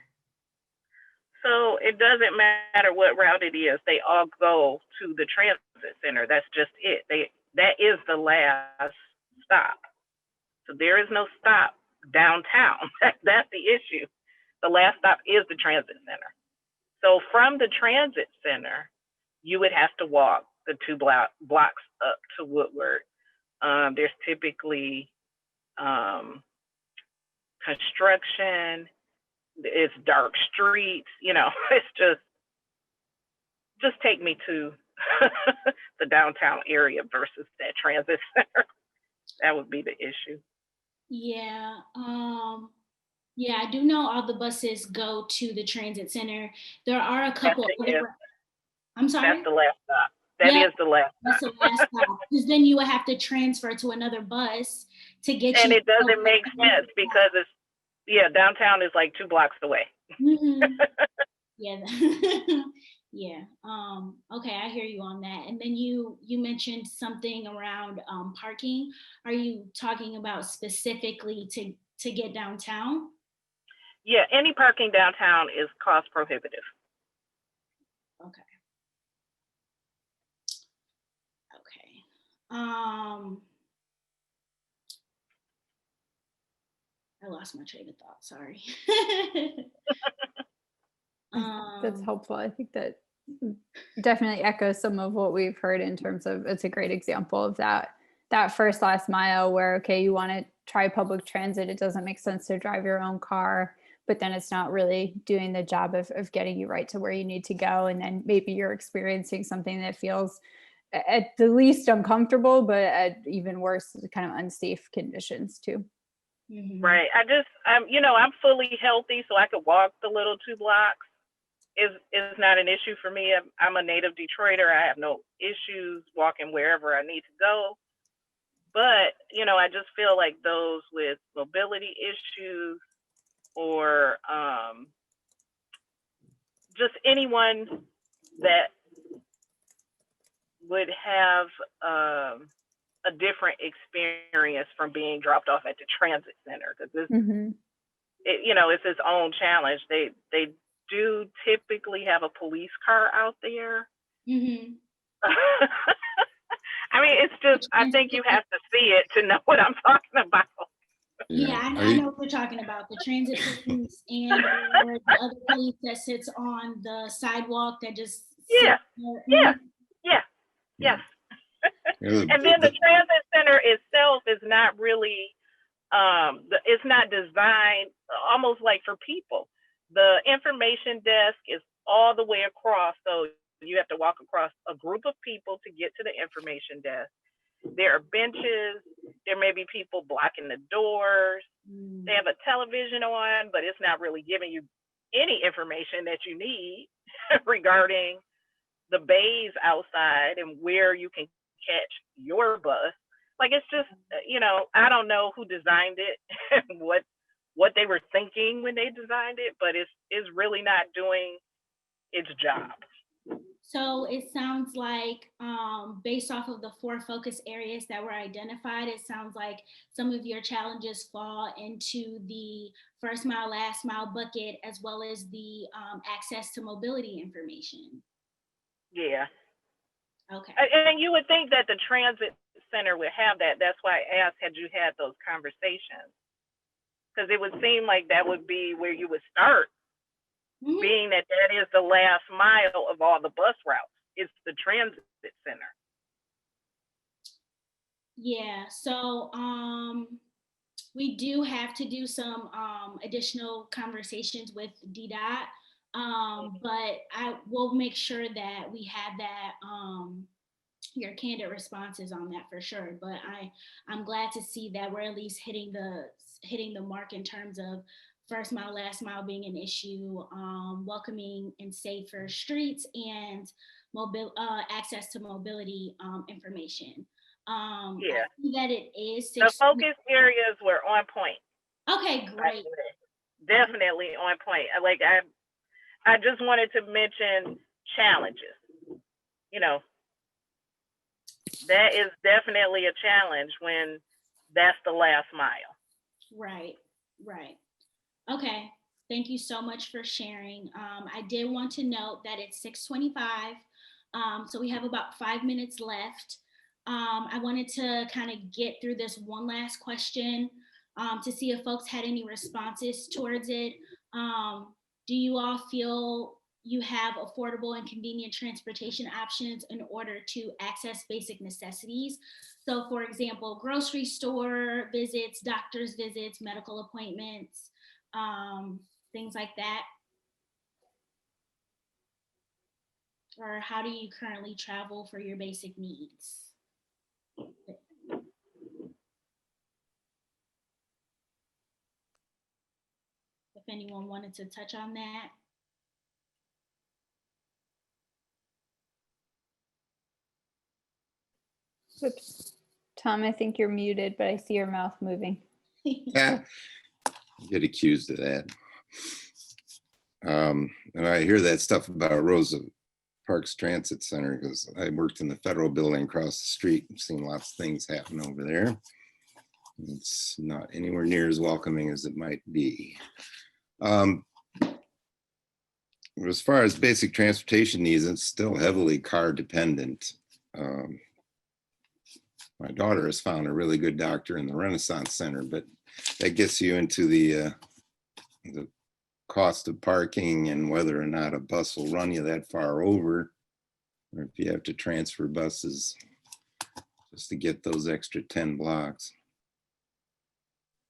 So it doesn't matter what route it is. They all go to the transit center. That's just it. That is the last stop. So there is no stop downtown. That's the issue. The last stop is the transit center. So from the transit center, you would have to walk the 2 blocks up to Woodward. There's typically construction. It's dark streets. You know, it's just take me to the downtown area versus that transit center. That would be the issue. Yeah. Yeah, I do know all the buses go to the transit center. There are a couple other. I'm sorry? That's the last stop. That is the last stop. That's the last stop. Because then you would have to transfer to another bus to get you. And it doesn't make sense because downtown is like 2 blocks away. Yeah. Yeah. Okay, I hear you on that. And then you mentioned something around parking. Are you talking about specifically to get downtown? Yeah, any parking downtown is cost prohibitive. Okay. Okay. I lost my train of thought, sorry. That's helpful. I think that definitely echoes some of what we've heard in terms of, it's a great example of that first last mile where, okay, you want to try public transit. It doesn't make sense to drive your own car, but then it's not really doing the job of getting you right to where you need to go. And then maybe you're experiencing something that feels at the least uncomfortable, but at even worse, kind of unsafe conditions too. Mhm. Right. I'm fully healthy, so I could walk the little 2 blocks. Is not an issue for me. I'm a native Detroiter. I have no issues walking wherever I need to go. But, I just feel like those with mobility issues or just anyone that would have a different experience from being dropped off at the transit center, because it's its own challenge. They do typically have a police car out there. Mhm. I mean, it's just, I think you have to see it to know what I'm talking about. Yeah, I know what you're talking about, the transit police and or the other police that sits on the sidewalk that just Yeah, sits there. yeah, Mhm. yeah, yes. And then the transit center itself is not really, it's not designed almost like for people. The information desk is all the way across, so you have to walk across a group of people to get to the information desk. There are benches. There may be people blocking the doors. They have a television on, but it's not really giving you any information that you need regarding the bays outside and where you can catch your bus. Like, it's just, I don't know who designed it and what they were thinking when they designed it, but it's really not doing its job. So it sounds like, based off of the 4 focus areas that were identified, it sounds like some of your challenges fall into the first mile, last mile bucket, as well as the access to mobility information. Yeah. Okay. And you would think that the transit center would have that. That's why I asked, had you had those conversations? Because it would seem like that would be where you would start, being that is the last mile of all the bus routes. It's the transit center. Yeah, so we do have to do some additional conversations with DDOT, but I will make sure that we have that your candid responses on that for sure. But I'm glad to see that we're at least hitting the mark in terms of first mile, last mile being an issue, welcoming and safer streets, and access to mobility information. Yeah. I see that it is The focus areas were on point. Okay, great. Definitely on point. I just wanted to mention challenges. That is definitely a challenge when that's the last mile. Right. Okay. Thank you so much for sharing. I did want to note that it's 6:25, so we have about 5 minutes left. I wanted to kind of get through this one last question to see if folks had any responses towards it. Do you all feel you have affordable and convenient transportation options in order to access basic necessities? So, for example, grocery store visits, doctor's visits, medical appointments, things like that? Or how do you currently travel for your basic needs? If anyone wanted to touch on that. Oops. Tom, I think you're muted, but I see your mouth moving. Yeah, I get accused of that. And I hear that stuff about Rosa Parks Transit Center because I worked in the federal building across the street. I've seen lots of things happen over there. It's not anywhere near as welcoming as it might be. As far as basic transportation needs, it's still heavily car dependent. My daughter has found a really good doctor in the Renaissance Center, but that gets you into the cost of parking and whether or not a bus will run you that far over, or if you have to transfer buses just to get those extra 10 blocks.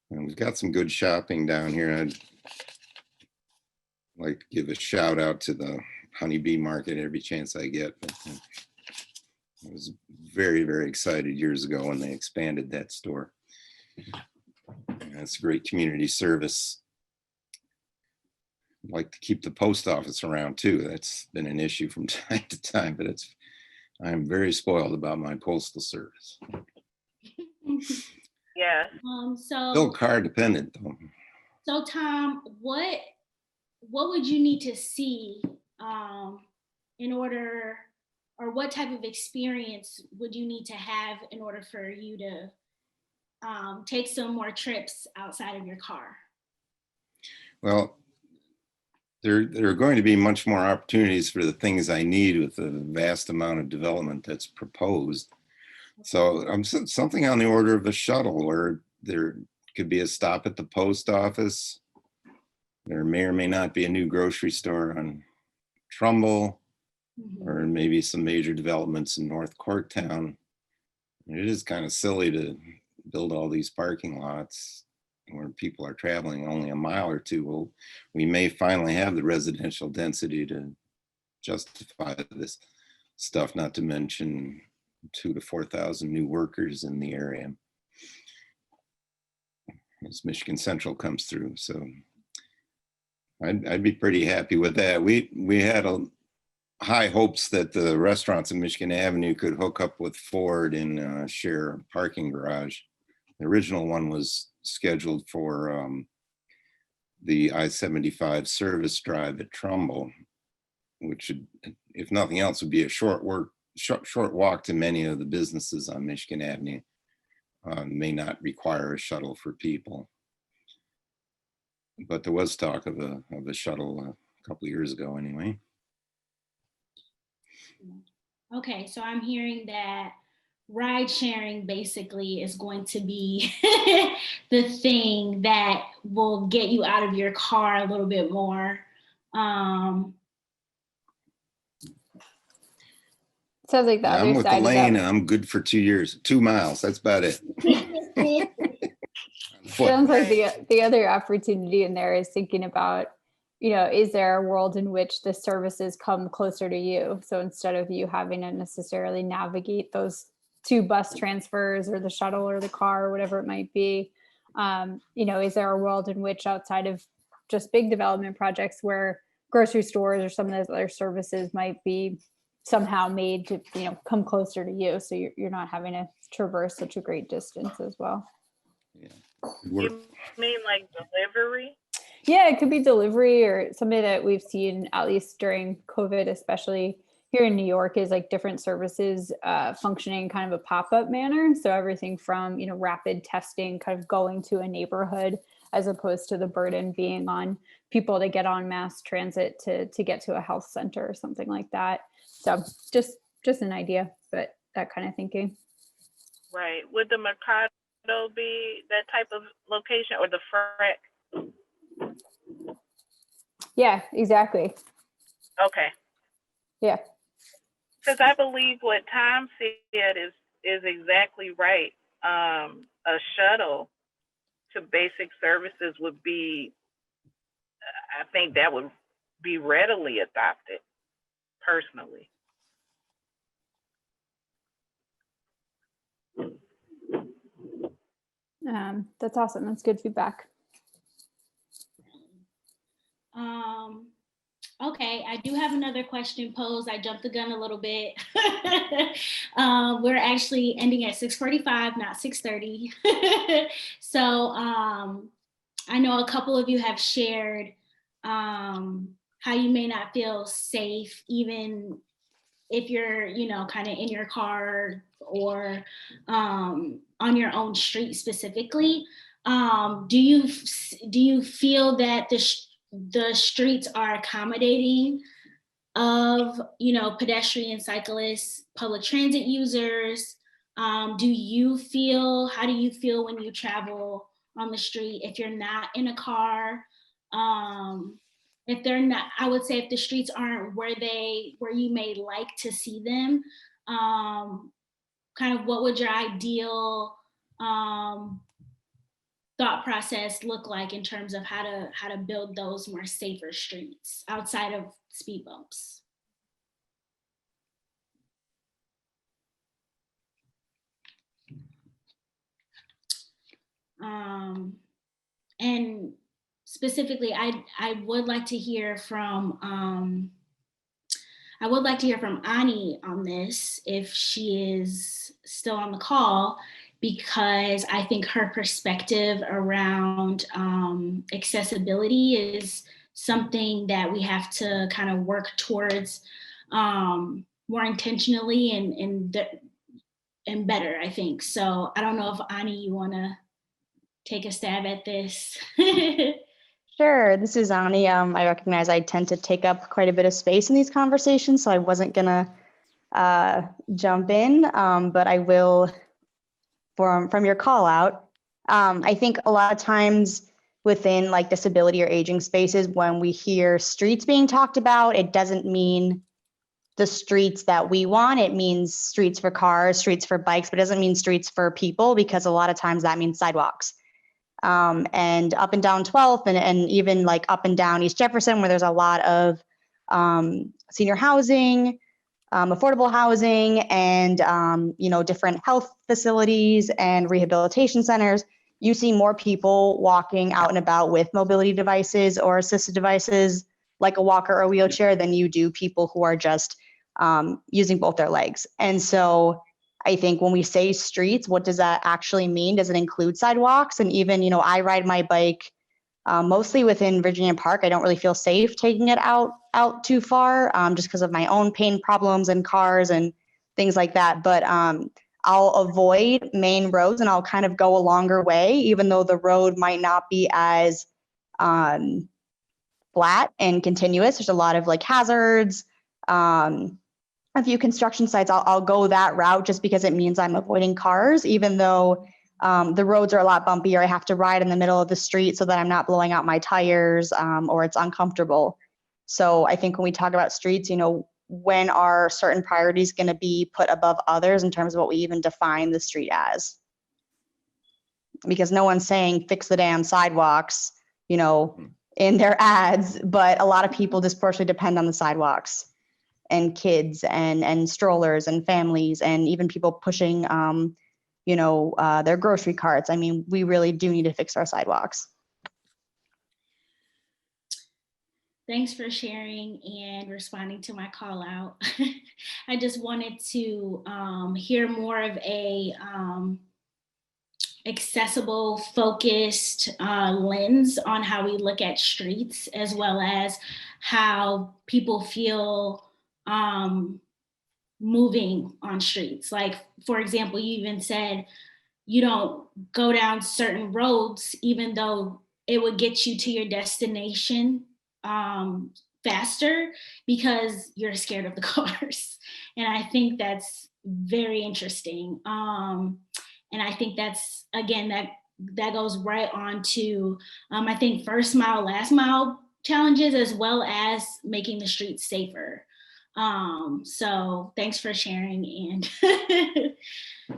And we've got some good shopping down here. I'd like to give a shout out to the Honeybee Market every chance I get. I was very, very excited years ago when they expanded that store. That's a great community service. I'd like to keep the post office around too. That's been an issue from time to time, but I'm very spoiled about my postal service. Yeah. Still car dependent though. So Tom, what would you need to see in order, or what type of experience would you need to have in order for you to take some more trips outside of your car? Well, there are going to be much more opportunities for the things I need with the vast amount of development that's proposed. So something on the order of a shuttle where there could be a stop at the post office. There may or may not be a new grocery store on Trumbull, or maybe some major developments in North Corktown. It is kind of silly to build all these parking lots where people are traveling only a mile or two. Well, we may finally have the residential density to justify this stuff, not to mention 2,000 to 4,000 new workers in the area as Michigan Central comes through. So I'd be pretty happy with that. We had high hopes that the restaurants in Michigan Avenue could hook up with Ford and share a parking garage. The original one was scheduled for the I-75 service drive at Trumbull, which should, if nothing else, would be a short walk to many of the businesses on Michigan Avenue. May not require a shuttle for people. But there was talk of a shuttle a couple of years ago anyway. Okay, so I'm hearing that ride sharing basically is going to be the thing that will get you out of your car a little bit more. Sounds like the other I'm with side Elaine. of that. I'm good for 2 years, 2 miles. That's about it. Sounds like the other opportunity in there is thinking about, is there a world in which the services come closer to you? So instead of you having to necessarily navigate those 2 bus transfers or the shuttle or the car or whatever it might be, is there a world in which outside of just big development projects where grocery stores or some of those other services might be somehow made to, come closer to you. So you're not having to traverse such a great distance as well. Yeah. You mean like delivery? Yeah, it could be delivery, or something that we've seen, at least during COVID, especially here in New York, is like different services functioning in kind of a pop-up manner. So everything from, rapid testing kind of going to a neighborhood, as opposed to the burden being on people to get on mass transit to get to a health center or something like that. So just an idea, but that kind of thinking. Right. Would the Mercado be that type of location, or the Freck? Yeah, exactly. Okay. Yeah. Because I believe what Tom said is exactly right. A shuttle to basic services would be, I think that would be readily adopted, personally. That's awesome. That's good feedback. Okay, I do have another question posed. I jumped the gun a little bit. We're actually ending at 6:45, not 6:30. So I know a couple of you have shared how you may not feel safe, even if you're, kind of in your car or on your own street specifically. Do you feel that the streets are accommodating of, you know, pedestrian, cyclists, public transit users? How do you feel when you travel on the street if you're not in a car? If they're not, I would say if the streets aren't where you may like to see them, kind of what would your ideal thought process look like in terms of how to build those more safer streets outside of speed bumps? And specifically, I would like to hear from Ani on this, if she is still on the call, because I think her perspective around accessibility is something that we have to kind of work towards more intentionally and better, I think. So I don't know if Ani, you want to take a stab at this? Sure, this is Ani. I recognize I tend to take up quite a bit of space in these conversations, so I wasn't gonna jump in, but I will from your call out. I think a lot of times within like disability or aging spaces, when we hear streets being talked about, it doesn't mean the streets that we want. It means streets for cars, streets for bikes, but it doesn't mean streets for people, because a lot of times that means sidewalks. And up and down 12th and even like up and down East Jefferson, where there's a lot of senior housing, affordable housing, and you know, different health facilities and rehabilitation centers, you see more people walking out and about with mobility devices or assisted devices like a walker or a wheelchair than you do people who are just using both their legs. And so I think when we say streets, what does that actually mean? Does it include sidewalks? And even, you know, I ride my bike mostly within Virginia Park. I don't really feel safe taking it out too far, just because of my own pain problems and cars and things like that. But I'll avoid main roads and I'll kind of go a longer way, even though the road might not be as flat and continuous. There's a lot of like hazards. A few construction sites, I'll go that route just because it means I'm avoiding cars, even though the roads are a lot bumpier. I have to ride in the middle of the street so that I'm not blowing out my tires or it's uncomfortable. So I think when we talk about streets, you know, when are certain priorities going to be put above others in terms of what we even define the street as? Because no one's saying fix the damn sidewalks, you know, in their ads, but a lot of people disproportionately depend on the sidewalks, and kids and strollers and families and even people pushing, you know, their grocery carts. I mean, we really do need to fix our sidewalks. Thanks for sharing and responding to my call out. I just wanted to hear more of a accessible, focused lens on how we look at streets, as well as how people feel moving on streets. Like, for example, you even said you don't go down certain roads, even though it would get you to your destination faster because you're scared of the cars. And I think that's very interesting. And I think that's, again, that goes right on to, I think, first mile, last mile challenges, as well as making the streets safer. So thanks for sharing and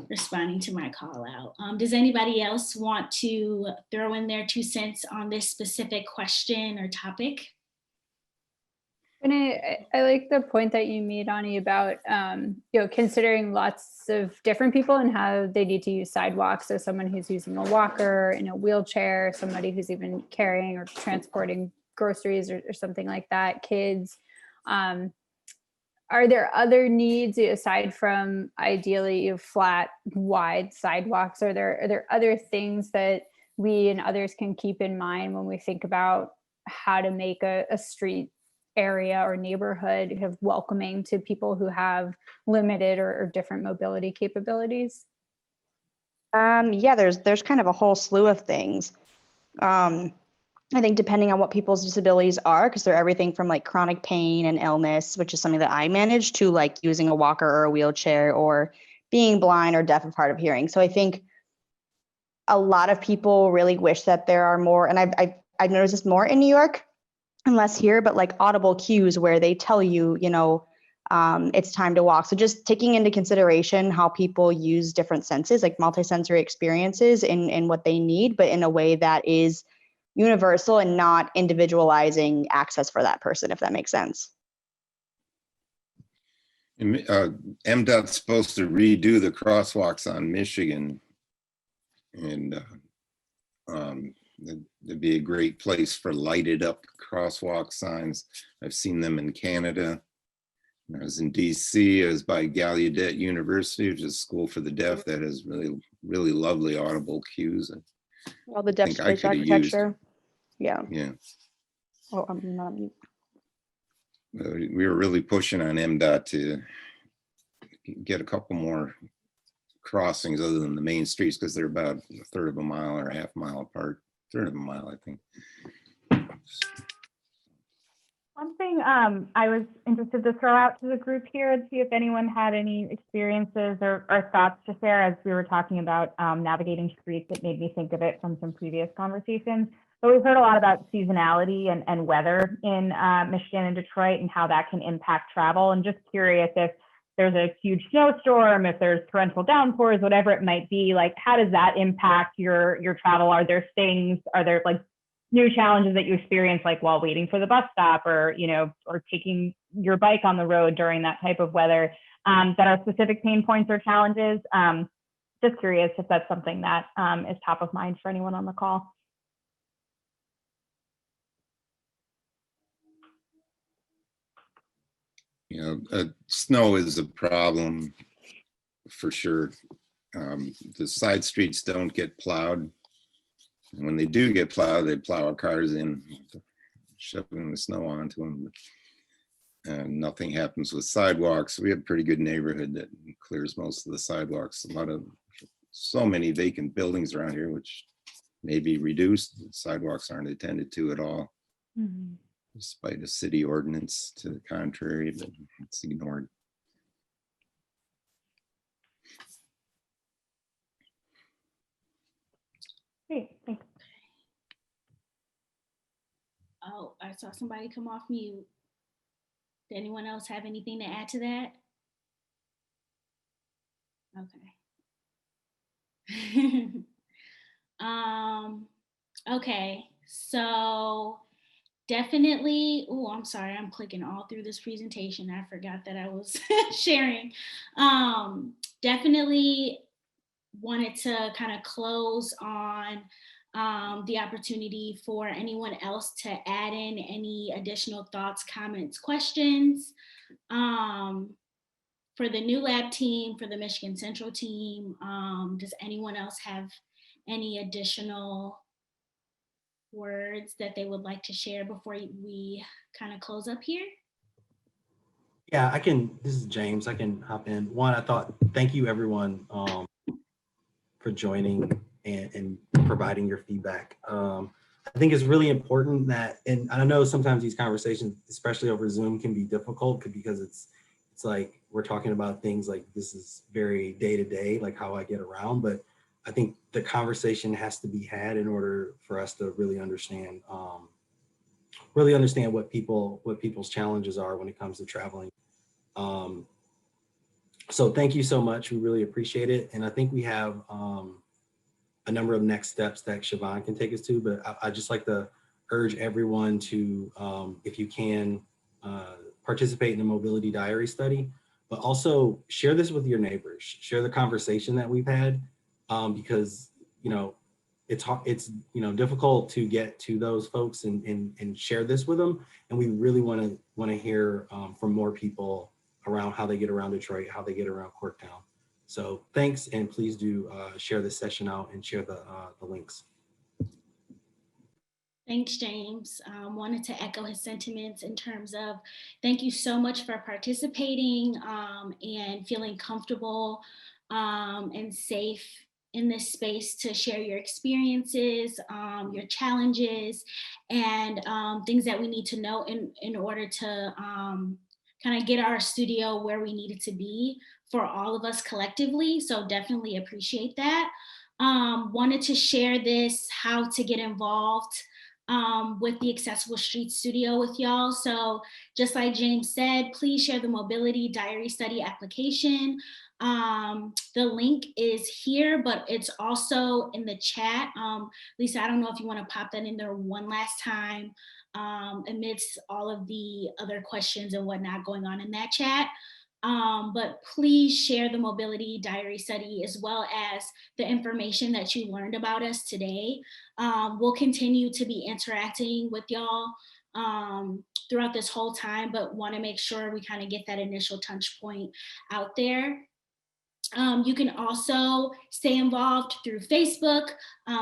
responding to my call out. Does anybody else want to throw in their 2 cents on this specific question or topic? And I like the point that you made, Ani, about you know, considering lots of different people and how they need to use sidewalks. So someone who's using a walker, in a wheelchair, somebody who's even carrying or transporting groceries or something like that, kids. Are there other needs aside from ideally flat, wide sidewalks? Are there other things that we and others can keep in mind when we think about how to make a street area or neighborhood have welcoming to people who have limited or different mobility capabilities? Yeah, there's kind of a whole slew of things. I think depending on what people's disabilities are, because they're everything from like chronic pain and illness, which is something that I manage, to like using a walker or a wheelchair or being blind or deaf and hard of hearing. So I think a lot of people really wish that there are more, and I've noticed this more in New York and less here, but like audible cues where they tell you, it's time to walk. So just taking into consideration how people use different senses, like multisensory experiences in what they need, but in a way that is universal and not individualizing access for that person, if that makes sense. MDOT's supposed to redo the crosswalks on Michigan, and that'd be a great place for lighted up crosswalk signs. I've seen them in Canada. When I was in DC, I was by Gallaudet University, which is a school for the deaf that has really, really lovely audible cues. All the deaf think I space coulda used- architecture. Yeah. Yeah, Oh, I'm not. we were really pushing on MDOT to get a couple more crossings other than the main streets, because they're about a third of a mile or a half mile apart. Third of a mile, I think. One thing I was interested to throw out to the group here and see if anyone had any experiences or thoughts to share as we were talking about navigating streets. It made me think of it from some previous conversations. But we've heard a lot about seasonality and weather in Michigan and Detroit and how that can impact travel. And just curious if there's a huge snowstorm, if there's torrential downpours, whatever it might be, like how does that impact your travel? Are there like new challenges that you experience, like while waiting for the bus stop or taking your bike on the road during that type of weather, that are specific pain points or challenges? Just curious if that's something that is top of mind for anyone on the call. Snow is a problem for sure. The side streets don't get plowed. And when they do get plowed, they plow our cars in, shoving the snow onto them. And nothing happens with sidewalks. We have a pretty good neighborhood that clears most of the sidewalks. So many vacant buildings around here, which may be reduced. Sidewalks aren't attended to at all. Mm-hmm. Despite a city ordinance to the contrary, but it's ignored. Great, thanks. Oh, I saw somebody come off mute. Did anyone else have anything to add to that? Okay. Okay, so definitely, oh, I'm sorry, I'm clicking all through this presentation. I forgot that I was sharing. Definitely wanted to kind of close on the opportunity for anyone else to add in any additional thoughts, comments, questions. For the Newlab team, for the Michigan Central team, does anyone else have any additional words that they would like to share before we kind of close up here? Yeah, this is James, I can hop in. One, thank you everyone for joining and providing your feedback. I think it's really important that, and I know sometimes these conversations, especially over Zoom, can be difficult because it's like we're talking about things like this is very day to day, like how I get around, but I think the conversation has to be had in order for us to really understand what people's challenges are when it comes to traveling. So thank you so much. We really appreciate it. And I think we have a number of next steps that Siobhan can take us to, but I just like to urge everyone to, if you can, participate in the mobility diary study, but also share this with your neighbors, share the conversation that we've had, because, it's difficult to get to those folks and share this with them. And we really want to hear from more people around how they get around Detroit, how they get around Corktown. So thanks, and please do share this session out and share the links. Thanks, James. Wanted to echo his sentiments in terms of thank you so much for participating and feeling comfortable and safe in this space to share your experiences, your challenges, and things that we need to know in order to kind of get our studio where we need it to be for all of us collectively. So definitely appreciate that. Wanted to share this, how to get involved with the Accessible Streets Studio with y'all. So just like James said, please share the mobility diary study application. The link is here, but it's also in the chat. Lisa, I don't know if you want to pop that in there one last time amidst all of the other questions and whatnot going on in that chat. But please share the mobility diary study as well as the information that you learned about us today. We'll continue to be interacting with y'all throughout this whole time, but want to make sure we kind of get that initial touch point out there. You can also stay involved through Facebook.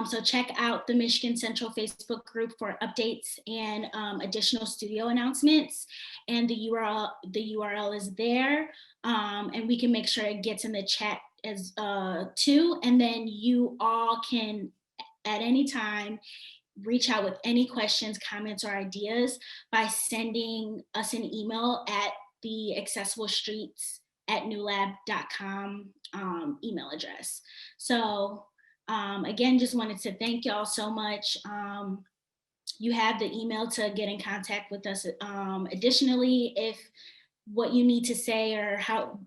So check out the Michigan Central Facebook group for updates and additional studio announcements. And the URL is there. And we can make sure it gets in the chat as too. And then you all can, at any time, reach out with any questions, comments, or ideas by sending us an email at the accessiblestreets@newlab.com email address. So again, just wanted to thank y'all so much. You have the email to get in contact with us. Additionally, if what you need to say or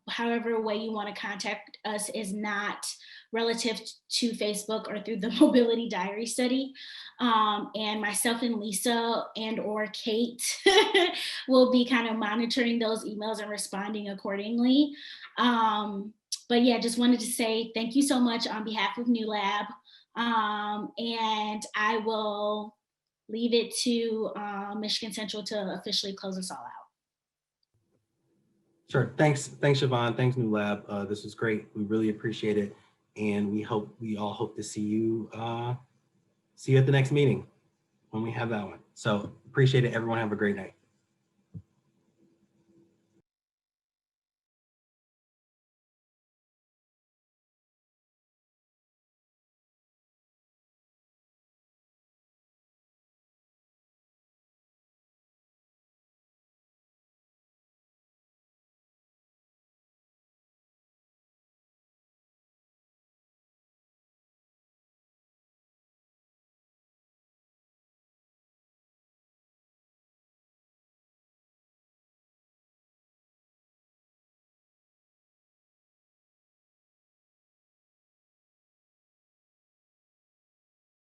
however way you want to contact us is not relative to Facebook or through the mobility diary study, and myself and Lisa and or Kate will be kind of monitoring those emails and responding accordingly. But yeah, just wanted to say thank you so much on behalf of Newlab, and I will leave it to Michigan Central to officially close us all out. Sure. Thanks, Siobhan. Thanks, Newlab. This was great. We really appreciate it, and we all hope to see you at the next meeting when we have that one. So appreciate it. Everyone have a great night.